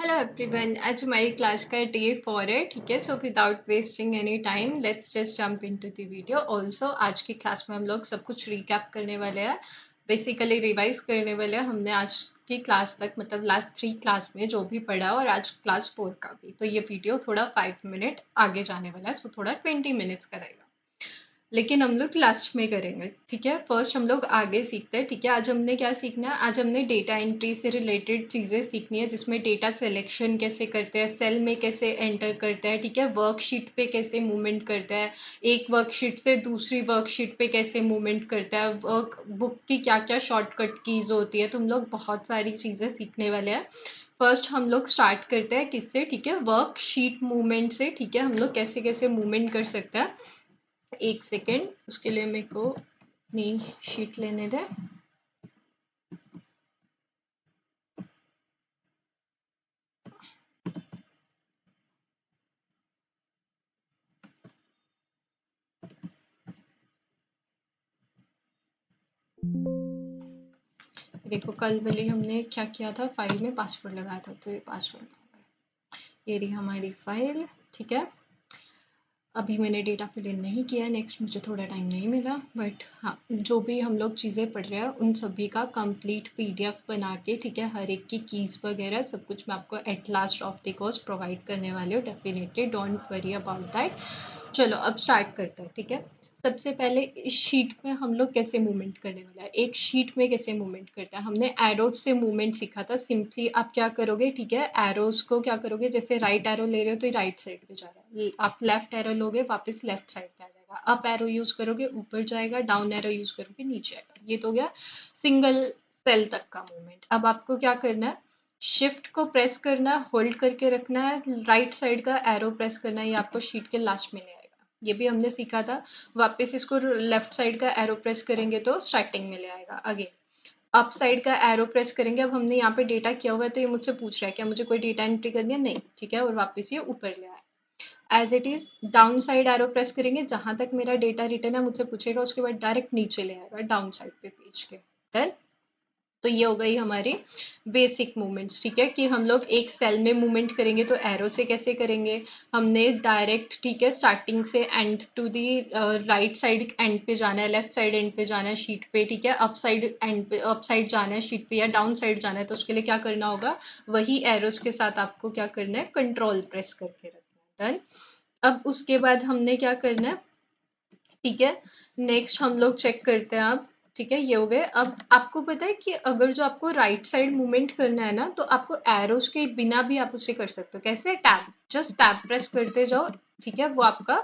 Hello everyone, आज हमारी class का डे 4 है। ठीक है, so without wasting any time let's just jump into the video. Also आज की क्लास में हम लोग सब कुछ रिकैप करने वाले हैं, बेसिकली रिवाइज करने वाले हैं हमने आज की क्लास तक, मतलब लास्ट 3 क्लास में जो भी पढ़ा और आज क्लास 4 का भी। तो ये वीडियो थोड़ा 5 मिनट आगे जाने वाला है, सो थोड़ा 20 मिनट्स का रहेगा, लेकिन हम लोग लास्ट में करेंगे। ठीक है, फर्स्ट हम लोग आगे सीखते हैं। ठीक है, आज हमने क्या सीखना है, आज हमने डेटा एंट्री से रिलेटेड चीज़ें सीखनी है, जिसमें डेटा सिलेक्शन कैसे करते हैं, सेल में कैसे एंटर करते हैं। ठीक है, वर्कशीट पे कैसे मूवमेंट करता है, एक वर्कशीट से दूसरी वर्कशीट पे कैसे मूवमेंट करता है, वर्क बुक की क्या क्या शॉर्टकट कीज होती है। तो हम लोग बहुत सारी चीज़ें सीखने वाले हैं। फर्स्ट हम लोग स्टार्ट करते हैं किससे, ठीक है, वर्कशीट मूवमेंट से। ठीक है, हम लोग कैसे कैसे मूवमेंट कर सकते हैं। एक सेकेंड, उसके लिए मेरे को अपनी शीट लेने दे। देखो, कल वाली हमने क्या किया था, फाइल में पासवर्ड लगाया था, तो ये पासवर्ड, ये रही हमारी फाइल। ठीक है, अभी मैंने डेटा फिल इन नहीं किया, नेक्स्ट मुझे थोड़ा टाइम नहीं मिला, बट हाँ, जो भी हम लोग चीज़ें पढ़ रहे हैं उन सभी का कंप्लीट पीडीएफ बना के, ठीक है, हर एक की कीज़ वगैरह सब कुछ मैं आपको at last of the course provide करने वाली हूँ। Definitely don't worry about that. चलो अब स्टार्ट करते हैं। ठीक है, सबसे पहले इस शीट में हम लोग कैसे मूवमेंट करने वाला है, एक शीट में कैसे मूवमेंट करते हैं। हमने एरोज से मूवमेंट सीखा था। सिंपली आप क्या करोगे, ठीक है, एरोज को क्या करोगे, जैसे राइट एरो ले रहे हो तो ये राइट साइड पे जा रहा है, आप लेफ्ट एरो लोगे वापस लेफ्ट साइड पे आ जाएगा, अप एरो यूज करोगे ऊपर जाएगा, डाउन एरो यूज करोगे नीचे आएगा। ये तो हो गया सिंगल सेल तक का मूवमेंट। अब आपको क्या करना है, शिफ्ट को प्रेस करना है, होल्ड करके रखना है, राइट साइड का एरो प्रेस करना है, ये आपको शीट के लास्ट में ले आएगा। ये भी हमने सीखा था। वापस इसको लेफ्ट साइड का एरो प्रेस करेंगे तो स्टार्टिंग में ले आएगा। अगेन अप साइड का एरो प्रेस करेंगे। अब हमने यहाँ पे डेटा किया हुआ है तो ये मुझसे पूछ रहा है क्या मुझे कोई डेटा एंट्री करनी है, नहीं, ठीक है, और वापस ये ऊपर ले आया। As it is down side arrow press करेंगे, जहां तक मेरा डेटा रिटर्न है मुझसे पूछेगा, उसके बाद डायरेक्ट नीचे ले आएगा डाउन साइड पे पेज के। डन। तो ये हो गई हमारी बेसिक मूवमेंट्स। ठीक है, कि हम लोग एक सेल में मूवमेंट करेंगे तो एरो से कैसे करेंगे। हमने डायरेक्ट, ठीक है, स्टार्टिंग से end to the right side end पे जाना है, लेफ्ट साइड एंड पे जाना है शीट पे। ठीक है, अप साइड एंड पे, अप साइड जाना है शीट पे, या डाउन साइड जाना है, तो उसके लिए क्या करना होगा, वही एरोस के साथ आपको क्या करना है, कंट्रोल प्रेस करके रखना है। डन। अब उसके बाद हमने क्या करना है, ठीक है, नेक्स्ट हम लोग चेक करते हैं अब। ठीक है, ये हो गए। अब आपको पता है कि अगर जो आपको राइट साइड मूवमेंट करना है ना, तो आपको एरोस के बिना भी आप उसे कर सकते हो। कैसे, टैब, जस्ट टैब प्रेस करते जाओ। ठीक है, वो आपका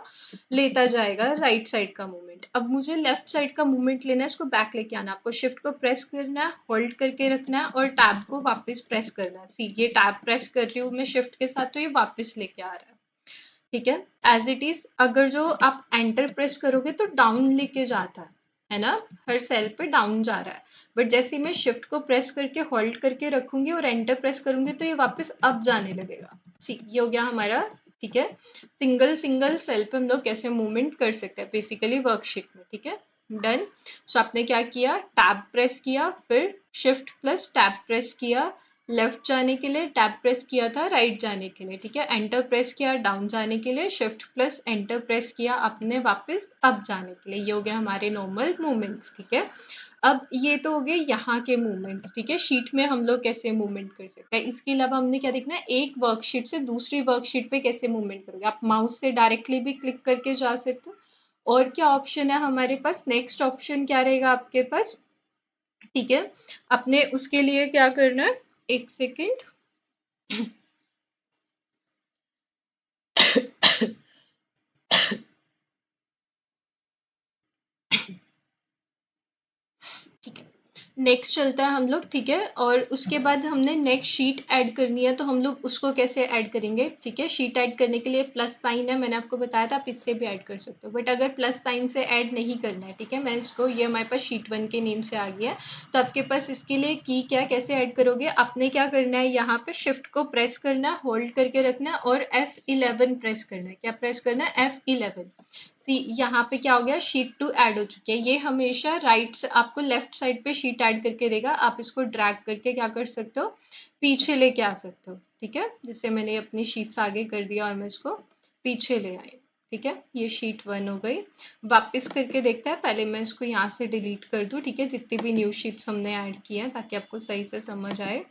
लेता जाएगा राइट साइड का मूवमेंट। अब मुझे लेफ्ट साइड का मूवमेंट लेना है, इसको बैक लेके आना, आपको शिफ्ट को प्रेस करना है, होल्ड करके रखना है, और टैब को वापस प्रेस करना है। सी, ये टैब प्रेस कर रही हूँ मैं शिफ्ट के साथ, तो ये वापस लेके आ रहा है। ठीक है, एज इट इज अगर जो आप एंटर प्रेस करोगे तो डाउन लेके जाता है ना, हर सेल पे डाउन जा रहा है। बट जैसे मैं शिफ्ट को प्रेस करके होल्ड करके रखूंगी और एंटर प्रेस करूंगी तो ये वापस अप जाने लगेगा। ठीक, ये हो गया हमारा। ठीक है, सिंगल सिंगल सेल पे हम लोग कैसे मूवमेंट कर सकते हैं बेसिकली वर्कशीट में। ठीक है, डन। सो आपने क्या किया, टैब प्रेस किया, फिर शिफ्ट प्लस टैब प्रेस किया, लेफ्ट जाने के लिए टैब प्रेस किया था, राइट जाने के लिए। ठीक है, एंटर प्रेस किया डाउन जाने के लिए, शिफ्ट प्लस एंटर प्रेस किया आपने वापस अप जाने के लिए। ये हो गया हमारे नॉर्मल मूवमेंट्स। ठीक है, अब ये तो हो गए यहाँ के मूवमेंट्स। ठीक है, शीट में हम लोग कैसे मूवमेंट कर सकते हैं, इसके अलावा हमने क्या देखना है, एक वर्कशीट से दूसरी वर्कशीट पे कैसे मूवमेंट करोगे। आप माउस से डायरेक्टली भी क्लिक करके जा सकते हो। और क्या ऑप्शन है हमारे पास, नेक्स्ट ऑप्शन क्या रहेगा आपके पास। ठीक है, अपने उसके लिए क्या करना है, एक सेकेंड। ठीक है, नेक्स्ट चलता है हम लोग। ठीक है, और उसके बाद हमने नेक्स्ट शीट ऐड करनी है, तो हम लोग उसको कैसे ऐड करेंगे। ठीक है, शीट ऐड करने के लिए प्लस साइन है, मैंने आपको बताया था, आप इससे भी ऐड कर सकते हो, बट अगर प्लस साइन से ऐड नहीं करना है, ठीक है, मैं इसको, ये हमारे पास शीट 1 के नेम से आ गया, तो आपके पास इसके लिए की क्या, कैसे ऐड करोगे, आपने क्या करना है, यहाँ पे शिफ्ट को प्रेस करना है, होल्ड करके रखना है, और F11 प्रेस करना है। क्या प्रेस करना है, F11। सी, यहाँ पे क्या हो गया, शीट 2 ऐड हो चुकी है। ये हमेशा राइट से आपको लेफ्ट साइड पे शीट ऐड करके देगा, आप इसको ड्रैग करके क्या कर सकते हो, पीछे लेके आ सकते हो। ठीक है, जिससे मैंने अपनी शीट्स आगे कर दिया और मैं इसको पीछे ले आई। ठीक है, ये शीट 1 हो गई। वापस करके देखते हैं, पहले मैं इसको यहाँ से डिलीट कर दूँ। ठीक है, जितनी भी न्यू शीट्स हमने ऐड की हैं, ताकि आपको सही से समझ आए।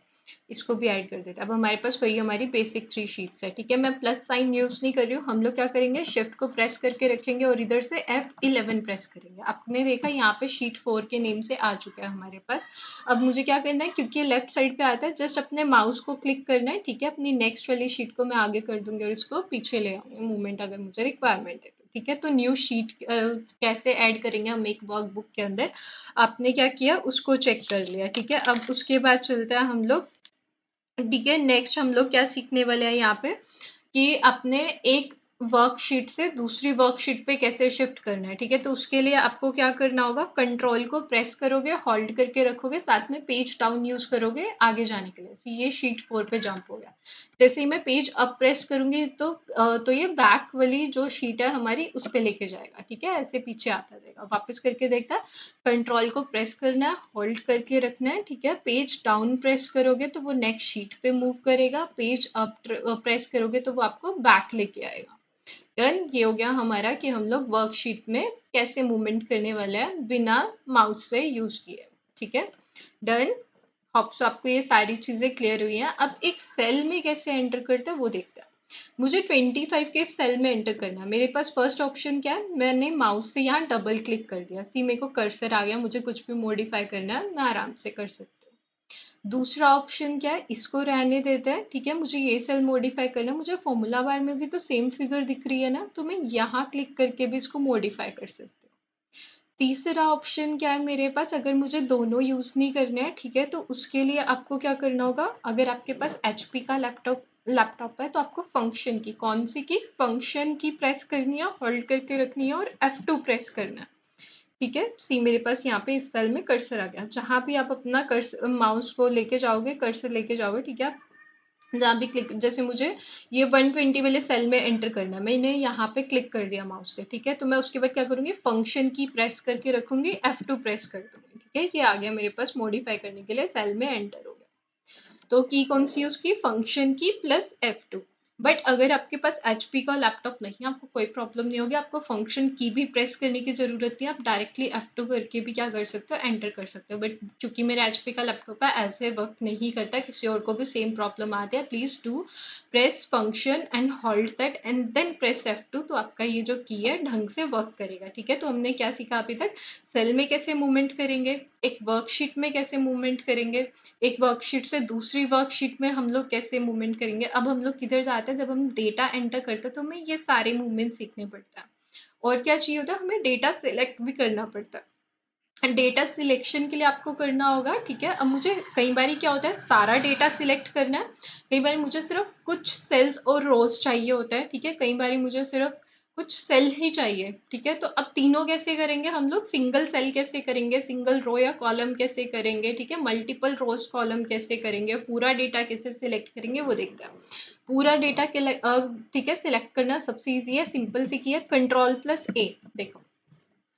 इसको भी ऐड कर देते हैं। अब हमारे पास वही हमारी बेसिक 3 शीट्स है। ठीक है, मैं प्लस साइन यूज़ नहीं कर रही हूँ। हम लोग क्या करेंगे, शिफ्ट को प्रेस करके रखेंगे और इधर से F11 प्रेस करेंगे। आपने देखा यहाँ पे शीट 4 के नेम से आ चुका है हमारे पास। अब मुझे क्या करना है, क्योंकि ये लेफ्ट साइड पे आता है, जस्ट अपने माउस को क्लिक करना है। ठीक है, अपनी नेक्स्ट वाली शीट को मैं आगे कर दूंगी और इसको पीछे ले आऊंगी मूवमेंट अगर मुझे रिक्वायरमेंट है तो। ठीक है, तो न्यू शीट कैसे ऐड करेंगे हम एक वर्कबुक के अंदर, आपने क्या किया उसको चेक कर लिया। ठीक है, अब उसके बाद चलते हैं हम लोग। ठीक है, नेक्स्ट हम लोग क्या सीखने वाले हैं यहाँ पे, कि अपने एक वर्कशीट से दूसरी वर्कशीट पे कैसे शिफ्ट करना है। ठीक है, तो उसके लिए आपको क्या करना होगा, कंट्रोल को प्रेस करोगे, होल्ड करके रखोगे, साथ में पेज डाउन यूज करोगे आगे जाने के लिए। ये शीट 4 पे जंप हो गया। जैसे ही मैं पेज अप प्रेस करूंगी तो ये बैक वाली जो शीट है हमारी उस पे लेके जाएगा। ठीक है, ऐसे पीछे आता जाएगा। वापस करके देखता है, कंट्रोल को प्रेस करना है, होल्ड करके रखना है। ठीक है, पेज डाउन प्रेस करोगे तो वो नेक्स्ट शीट पे मूव करेगा, पेज अप प्रेस करोगे तो वो आपको बैक लेके आएगा। डन, ये हो गया हमारा कि हम लोग वर्कशीट में कैसे मूवमेंट करने वाले हैं बिना माउस से यूज किए। ठीक है, डन। होप सो आपको ये सारी चीजें क्लियर हुई हैं। अब एक सेल में कैसे एंटर करते हैं वो देखते हैं। मुझे 25 के सेल में एंटर करना है। मेरे पास फर्स्ट ऑप्शन क्या है, मैंने माउस से यहाँ डबल क्लिक कर दिया। सी मेरे को कर्सर आ गया, मुझे कुछ भी मॉडिफाई करना है मैं आराम से कर सकती हूँ। दूसरा ऑप्शन क्या है, इसको रहने देते हैं। ठीक है, मुझे ये सेल मॉडिफाई करना है, मुझे फॉर्मूला बार में भी तो सेम फिगर दिख रही है ना, तो मैं यहाँ क्लिक करके भी इसको मॉडिफाई कर सकती हूँ। तीसरा ऑप्शन क्या है मेरे पास, अगर मुझे दोनों यूज नहीं करने हैं, ठीक है, तो उसके लिए आपको क्या करना होगा, अगर आपके पास HP का लैपटॉप है तो आपको फंक्शन की, कौन सी की, फंक्शन की प्रेस करनी है, होल्ड करके रखनी है और F2 प्रेस करना है। ठीक है, सी मेरे पास यहाँ पे इस सेल में कर्सर आ गया। जहां भी आप अपना कर्सर माउस को लेके जाओगे, कर्सर लेके जाओगे, ठीक है, जहाँ भी क्लिक, जैसे मुझे ये 120 वाले सेल में एंटर करना है, मैंने यहाँ पे क्लिक कर दिया माउस से। ठीक है, तो मैं उसके बाद क्या करूंगी, फंक्शन की प्रेस करके रखूंगी, F2 प्रेस कर दूंगी। ठीक है, ये आ गया मेरे पास मॉडिफाई करने के लिए सेल में एंटर हो गया। तो की कौन सी उसकी, फंक्शन की प्लस F2। बट अगर आपके पास HP का लैपटॉप नहीं है, आपको कोई प्रॉब्लम नहीं होगी, आपको फंक्शन की भी प्रेस करने की जरूरत नहीं है, आप डायरेक्टली F2 करके भी क्या कर सकते हो, एंटर कर सकते हो। बट क्योंकि मेरा HP का लैपटॉप है, ऐसे वर्क नहीं करता, किसी और को भी सेम प्रॉब्लम आती है, please do press function and hold that and then press F2, तो आपका ये जो की है ढंग से वर्क करेगा। ठीक है, तो हमने क्या सीखा अभी तक, सेल में कैसे मूवमेंट करेंगे, एक वर्कशीट में कैसे मूवमेंट करेंगे, एक वर्कशीट से दूसरी वर्कशीट में हम लोग कैसे मूवमेंट करेंगे। अब हम लोग किधर जाते हैं, जब हम डेटा एंटर करते हैं तो हमें ये सारे मूवमेंट सीखने पड़ता है। और क्या चाहिए होता है, हमें डेटा सिलेक्ट भी करना पड़ता है। डेटा सिलेक्शन के लिए आपको करना होगा। ठीक है, अब मुझे कई बार क्या होता है, सारा डेटा सिलेक्ट करना है, कई बार मुझे सिर्फ कुछ सेल्स और रोज चाहिए होता है। ठीक है, कई बार मुझे सिर्फ कुछ सेल ही चाहिए। ठीक है, तो अब तीनों कैसे करेंगे हम लोग, सिंगल सेल कैसे करेंगे, सिंगल रो या कॉलम कैसे करेंगे, ठीक है, मल्टीपल रोज कॉलम कैसे करेंगे, पूरा डेटा कैसे सिलेक्ट करेंगे वो देखते हैं। पूरा डेटा ठीक है, सिलेक्ट करना सबसे ईजी है, सिंपल सी की है, Ctrl+A। देखो,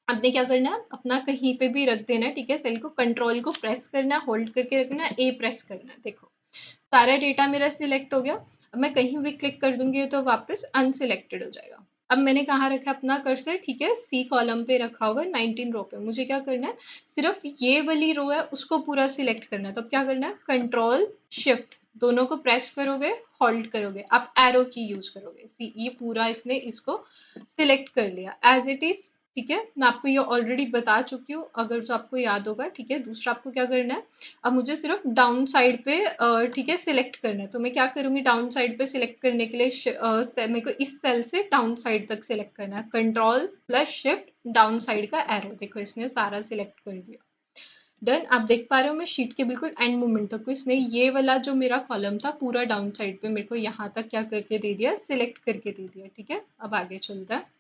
आपने क्या करना है, अपना कहीं पे भी रख देना है। ठीक है, सेल को कंट्रोल को प्रेस करना है, होल्ड करके रखना है, A प्रेस करना है। देखो, सारा डेटा मेरा सिलेक्ट हो गया। अब मैं कहीं भी क्लिक कर दूंगी तो वापस अनसिलेक्टेड हो जाएगा। अब मैंने कहाँ रखा अपना कर्सर, ठीक है, C कॉलम पे रखा हुआ है, 19 रो पे। मुझे क्या करना है, सिर्फ ये वाली रो है उसको पूरा सिलेक्ट करना है। तो अब क्या करना है, कंट्रोल शिफ्ट दोनों को प्रेस करोगे, होल्ड करोगे, आप एरो की यूज करोगे। सी, ये पूरा इसने इसको सिलेक्ट कर लिया एज इट इज। ठीक है, मैं आपको ये ऑलरेडी बता चुकी हूँ, अगर जो आपको याद होगा। ठीक है, दूसरा आपको क्या करना है, अब मुझे सिर्फ डाउन साइड पे ठीक है सिलेक्ट करना है। तो मैं क्या करूंगी, डाउन साइड पे सिलेक्ट करने के लिए मेरे को इस सेल से डाउन साइड तक सिलेक्ट करना है, Ctrl+Shift डाउन साइड का एरो। देखो, इसने सारा सिलेक्ट कर दिया। डन, आप देख पा रहे हो मैं शीट के बिल्कुल एंड मोमेंट तक को इसने ये वाला जो मेरा कॉलम था पूरा डाउन साइड पे मेरे को यहाँ तक क्या करके दे दिया, सिलेक्ट करके दे दिया। ठीक है, अब आगे चलता है।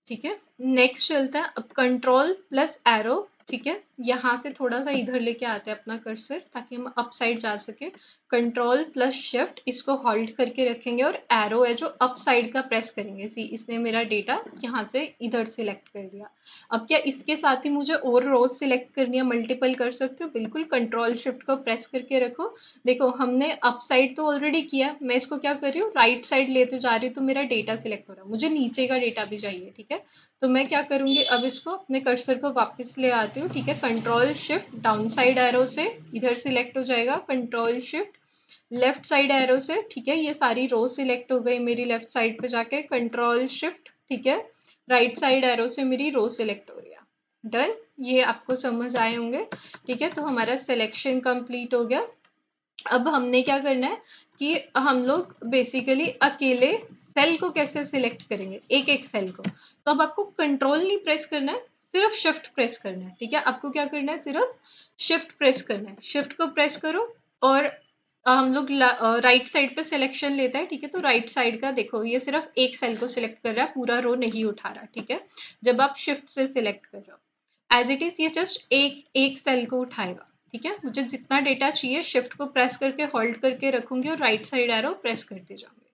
ठीक है, नेक्स्ट चलता है अब, कंट्रोल प्लस एरो। ठीक है, यहाँ से थोड़ा सा इधर लेके आते हैं अपना कर्सर ताकि हम अप साइड जा सके। कंट्रोल प्लस शिफ्ट इसको होल्ड करके रखेंगे और एरो है जो अप साइड का प्रेस करेंगे। सी इसने मेरा डेटा यहाँ से इधर सिलेक्ट कर दिया। अब क्या इसके साथ ही मुझे और रोज सिलेक्ट करनी है, मल्टीपल कर सकते हो बिल्कुल। कंट्रोल शिफ्ट को प्रेस करके रखो। देखो हमने अप साइड तो ऑलरेडी किया, मैं इसको क्या कर रही हूँ राइट साइड लेते जा रही हूँ तो मेरा डेटा सिलेक्ट हो रहा है। मुझे नीचे का डेटा भी चाहिए, ठीक है। तो मैं क्या करूंगी, अब इसको अपने कर्सर को वापस ले आती हूँ, ठीक है। Control shift down side arrow से इधर सिलेक्ट हो जाएगा, control shift left side arrow से, ठीक है। ये सारी रो सिलेक्ट हो गई मेरी लेफ्ट साइड पे जाके, कंट्रोल शिफ्ट, ठीक है। राइट साइड एरो से मेरी रो सिलेक्ट हो रही है। डन, ये आपको समझ आए होंगे, ठीक है। तो हमारा सिलेक्शन कंप्लीट हो गया। अब हमने क्या करना है कि हम लोग बेसिकली अकेले सेल को कैसे सिलेक्ट करेंगे, एक एक सेल को। तो अब आपको कंट्रोल नहीं प्रेस करना है, सिर्फ शिफ्ट प्रेस करना है, ठीक है। आपको क्या करना है, सिर्फ शिफ्ट प्रेस करना है। शिफ्ट को प्रेस करो और हम लोग राइट साइड पे सिलेक्शन लेता है, ठीक है। तो राइट साइड का देखो ये सिर्फ एक सेल को सिलेक्ट कर रहा है, पूरा रो नहीं उठा रहा, ठीक है। जब आप शिफ्ट से सिलेक्ट कर रहे हो एज इट इज ये जस्ट एक एक सेल को उठाएगा, ठीक है। मुझे जितना डेटा चाहिए शिफ्ट को प्रेस करके होल्ड करके रखूंगी और राइट साइड एरो प्रेस करते जाऊंगी।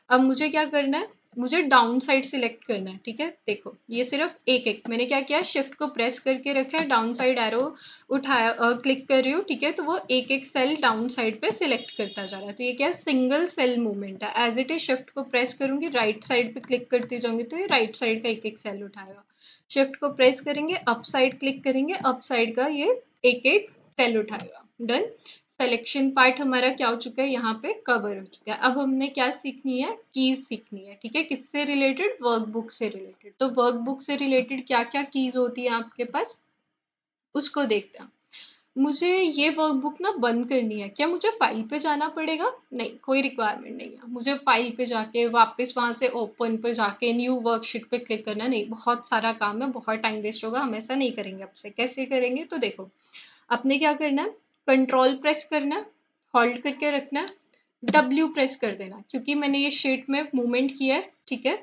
अब मुझे क्या करना है, मुझे डाउन साइड सिलेक्ट करना है, ठीक है। देखो ये सिर्फ एक एक मैंने क्या किया, शिफ्ट को प्रेस करके रखा है, डाउन साइड एरो उठाया, क्लिक कर रही हूँ, ठीक है। तो वो एक एक सेल डाउन साइड पे सिलेक्ट करता जा रहा है। तो ये क्या है, सिंगल सेल मूवमेंट है। एज इट इज शिफ्ट को प्रेस करूंगी, राइट साइड पे क्लिक करती जाऊंगी तो ये राइट साइड का एक एक सेल उठाएगा। शिफ्ट को प्रेस करेंगे, अप साइड क्लिक करेंगे, अप साइड का ये एक एक सेल उठाएगा। डन, सिलेक्शन पार्ट हमारा क्या हो चुका है, यहाँ पे कवर हो चुका है। अब हमने क्या सीखनी है, कीज सीखनी है, ठीक है। किससे रिलेटेड, वर्कबुक से रिलेटेड। तो वर्कबुक से रिलेटेड क्या क्या कीज होती है आपके पास, उसको देखते हैं। मुझे ये वर्कबुक ना बंद करनी है, क्या मुझे फाइल पे जाना पड़ेगा, नहीं कोई रिक्वायरमेंट नहीं है मुझे फाइल पे जाके वापस वहां से ओपन पे जाके न्यू वर्कशीट पे क्लिक करना, नहीं बहुत सारा काम है, बहुत टाइम वेस्ट होगा, हम ऐसा नहीं करेंगे। अब से कैसे करेंगे, तो देखो आपने क्या करना है, कंट्रोल प्रेस करना है, होल्ड करके रखना है, डब्ल्यू प्रेस कर देना, क्योंकि मैंने ये शीट में मूवमेंट किया है, ठीक है।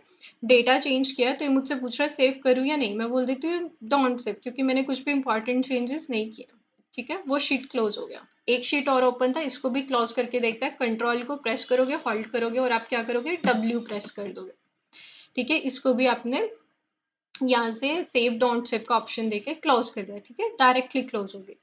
डेटा चेंज किया है तो ये मुझसे पूछ रहा है सेव करूँ या नहीं, मैं बोल देती हूँ डोंट सेव, क्योंकि मैंने कुछ भी इंपॉर्टेंट चेंजेस नहीं किया, ठीक है। वो शीट क्लोज हो गया। एक शीट और ओपन था, इसको भी क्लोज करके देखता है। कंट्रोल को प्रेस करोगे, होल्ड करोगे और आप क्या करोगे, डब्ल्यू प्रेस कर दोगे, ठीक है। इसको भी आपने यहाँ से सेव डोंट सेव का ऑप्शन देके क्लोज कर दिया, ठीक है। डायरेक्टली क्लोज हो गई।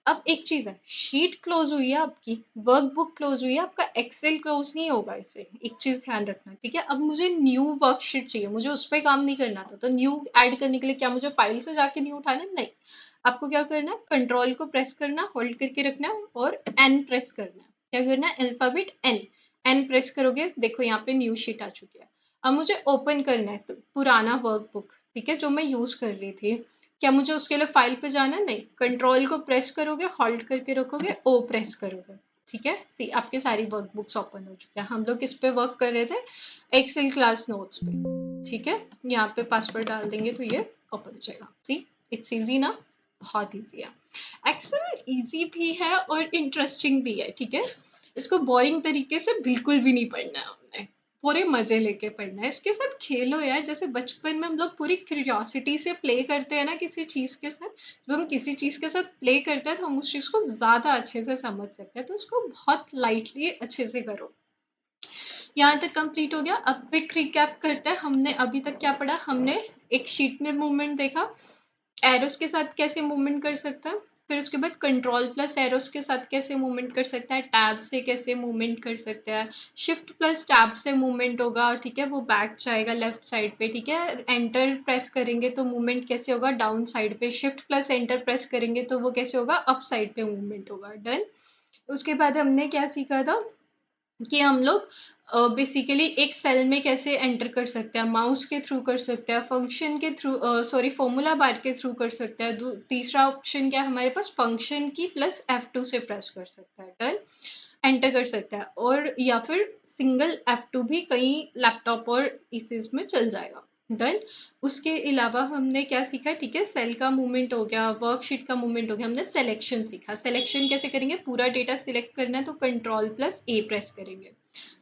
अब एक चीज है, शीट क्लोज हुई है आपकी, वर्कबुक क्लोज हुई है, आपका एक्सेल क्लोज नहीं होगा इससे, एक चीज ध्यान रखना, ठीक है। अब मुझे न्यू वर्कशीट चाहिए, मुझे उस पर काम नहीं करना था, तो न्यू ऐड करने के लिए क्या मुझे फाइल से जाके न्यू उठाना है, नहीं। आपको क्या करना है, कंट्रोल को प्रेस करना, होल्ड करके रखना है और एन प्रेस करना है। क्या करना है, अल्फाबेट एन, एन प्रेस करोगे, देखो यहाँ पे न्यू शीट आ चुकी है। अब मुझे ओपन करना है तो पुराना वर्कबुक, ठीक है, जो मैं यूज कर रही थी। क्या मुझे उसके लिए फाइल पे जाना है, नहीं। कंट्रोल को प्रेस करोगे, होल्ड करके रखोगे, ओ प्रेस करोगे, ठीक है। सी आपके सारी वर्कबुक्स ओपन हो चुकी है। हम लोग किस पे वर्क कर रहे थे, एक्सेल क्लास नोट्स पे, ठीक है। यहाँ पे पासवर्ड डाल देंगे तो ये ओपन हो जाएगा। सी इट्स इजी ना, बहुत इजी है। एक्सेल इजी भी है और इंटरेस्टिंग भी है, ठीक है। इसको बोरिंग तरीके से बिल्कुल भी नहीं पढ़ना है हमने, पूरे मजे लेके पढ़ना है। इसके साथ खेलो यार, जैसे बचपन में हम लोग पूरी क्यूरियोसिटी से प्ले करते हैं ना किसी चीज के साथ। जब हम किसी चीज के साथ प्ले करते हैं तो हम उस चीज को ज्यादा अच्छे से समझ सकते हैं, तो उसको बहुत लाइटली अच्छे से करो। यहाँ तक कंप्लीट हो गया। अब क्विक रिकैप करते हैं, हमने अभी तक क्या पढ़ा। हमने एक शीट में मूवमेंट देखा, एरोस के साथ कैसे मूवमेंट कर सकता है, फिर उसके बाद कंट्रोल प्लस एरोस के साथ कैसे मूवमेंट कर सकता है, टैब से कैसे मूवमेंट कर सकता है, शिफ्ट प्लस टैब से मूवमेंट होगा, ठीक है, वो बैक जाएगा लेफ्ट साइड पे, ठीक है। एंटर प्रेस करेंगे तो मूवमेंट कैसे होगा, डाउन साइड पे। शिफ्ट प्लस एंटर प्रेस करेंगे तो वो कैसे होगा, अप साइड पे मूवमेंट होगा। डन। उसके बाद हमने क्या सीखा था कि हम लोग बेसिकली एक सेल में कैसे एंटर कर सकते हैं, माउस के थ्रू कर सकते हैं, फंक्शन के थ्रू, सॉरी फॉर्मूला बार के थ्रू कर सकते हैं। तीसरा ऑप्शन क्या है हमारे पास, फंक्शन की प्लस F2 से प्रेस कर सकता है, डन, एंटर कर सकता है। और या फिर सिंगल F2 भी कई लैपटॉप और पीसीज में चल जाएगा। डन। उसके अलावा हमने क्या सीखा, ठीक है, सेल का मूवमेंट हो गया, वर्कशीट का मूवमेंट हो गया, हमने सिलेक्शन सीखा। सिलेक्शन कैसे करेंगे, पूरा डेटा सिलेक्ट करना है तो कंट्रोल प्लस ए प्रेस करेंगे।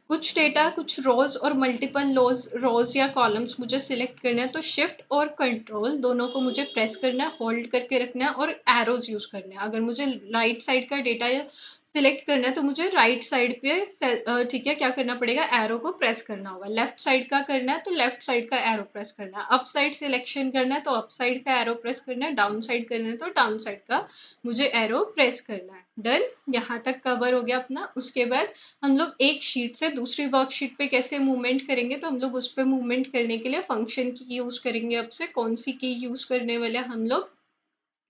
कुछ डेटा, कुछ रोज और मल्टीपल रोज या कॉलम्स मुझे सिलेक्ट करना है, तो शिफ्ट और कंट्रोल दोनों को मुझे प्रेस करना है, होल्ड करके रखना है और एरोज यूज करना है। अगर मुझे राइट साइड का डेटा सिलेक्ट करना है तो मुझे राइट साइड पे ठीक है क्या करना पड़ेगा, एरो को प्रेस करना होगा। लेफ्ट साइड का करना है तो लेफ्ट साइड का एरो प्रेस करना है। अप साइड सिलेक्शन करना है तो अप साइड का एरो प्रेस करना है। डाउन साइड करना है तो डाउन साइड का मुझे एरो प्रेस करना है। डन, यहाँ तक कवर हो गया अपना। उसके बाद हम लोग एक शीट से दूसरी वर्कशीट पे कैसे मूवमेंट करेंगे, तो हम लोग उस पर मूवमेंट करने के लिए फंक्शन की यूज करेंगे। अब से कौन सी की यूज करने वाले हम लोग,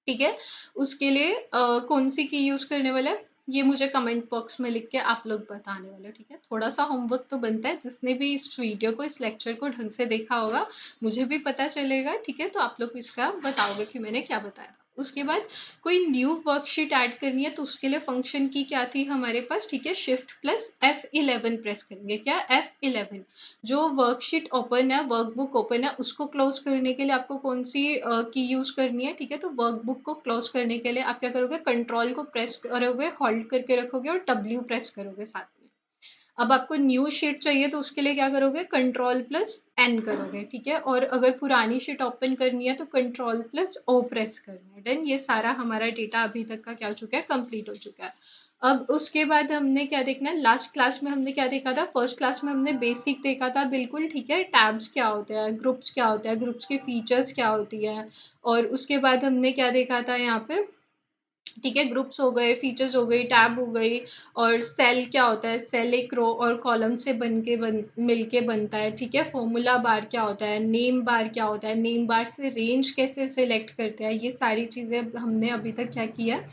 ठीक है, उसके लिए कौन सी की यूज करने वाला है ये मुझे कमेंट बॉक्स में लिख के आप लोग बताने वाले हो, ठीक है। थोड़ा सा होमवर्क तो बनता है, जिसने भी इस वीडियो को, इस लेक्चर को ढंग से देखा होगा, मुझे भी पता चलेगा, ठीक है। तो आप लोग इसका बताओगे कि मैंने क्या बताया। उसके बाद कोई न्यू वर्कशीट ऐड करनी है तो उसके लिए फंक्शन की क्या थी हमारे पास, ठीक है, शिफ्ट प्लस F11 प्रेस करेंगे। क्या, F11। जो वर्कशीट ओपन है, वर्कबुक ओपन है, उसको क्लोज करने के लिए आपको कौन सी की यूज करनी है, ठीक है। तो वर्कबुक को क्लोज करने के लिए आप क्या करोगे, कंट्रोल को प्रेस करोगे, होल्ड करके रखोगे और W प्रेस करोगे साथ में। अब आपको न्यू शीट चाहिए तो उसके लिए क्या करोगे, कंट्रोल प्लस N करोगे, ठीक है। और अगर पुरानी शीट ओपन करनी है तो कंट्रोल प्लस O प्रेस करना है। देन ये सारा हमारा डेटा अभी तक का क्या हो चुका है, कंप्लीट हो चुका है। अब उसके बाद हमने क्या देखना है, लास्ट क्लास में हमने क्या देखा था, फर्स्ट क्लास में हमने बेसिक देखा था बिल्कुल, ठीक है। टैब्स क्या होते हैं, ग्रुप्स क्या होते हैं, ग्रुप्स के फीचर्स क्या होती है, और उसके बाद हमने क्या देखा था यहाँ पे, ठीक है, ग्रुप्स हो गए, फीचर्स हो गई, टैब हो गई, और सेल क्या होता है, सेल एक रो और कॉलम से मिलके बनता है, ठीक है। फॉर्मूला बार क्या होता है, नेम बार क्या होता है, नेम बार से रेंज कैसे सिलेक्ट करते हैं, ये सारी चीज़ें हमने अभी तक क्या किया,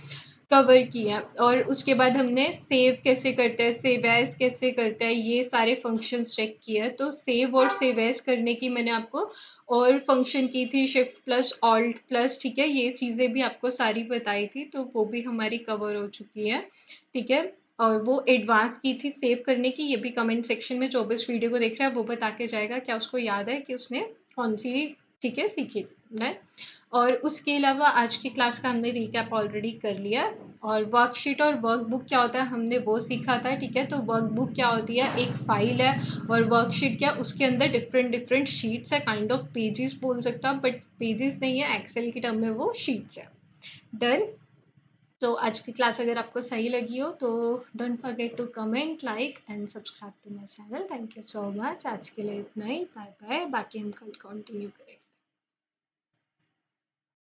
कवर किया। और उसके बाद हमने सेव कैसे करते हैं, सेव एज कैसे करते हैं, ये सारे फंक्शंस चेक किए। तो सेव और सेव एज करने की मैंने आपको और फंक्शन की थी, शिफ्ट प्लस ऑल्ट प्लस, ठीक है, ये चीज़ें भी आपको सारी बताई थी, तो वो भी हमारी कवर हो चुकी है, ठीक है। और वो एडवांस की थी सेव करने की, ये भी कमेंट सेक्शन में जो भी इस वीडियो को देख रहा है वो बता के जाएगा क्या उसको याद है कि उसने कौन सी, ठीक है, सीखी है। और उसके अलावा आज की क्लास का हमने रिकैप ऑलरेडी कर लिया। और वर्कशीट और वर्कबुक क्या होता है हमने वो सीखा था, ठीक है। तो वर्कबुक क्या होती है, एक फाइल है, और वर्कशीट क्या, उसके अंदर डिफरेंट डिफरेंट शीट्स है, काइंड ऑफ पेजेस बोल सकता हूँ, बट पेजेस नहीं है, एक्सेल की टर्म में वो शीट्स है। डन। तो आज की क्लास अगर आपको सही लगी हो तो don't forget to comment, like and subscribe to my channel. Thank you so much. आज के लिए इतना ही, बाय बाय। बाकी हम कल कंटिन्यू करेंगे।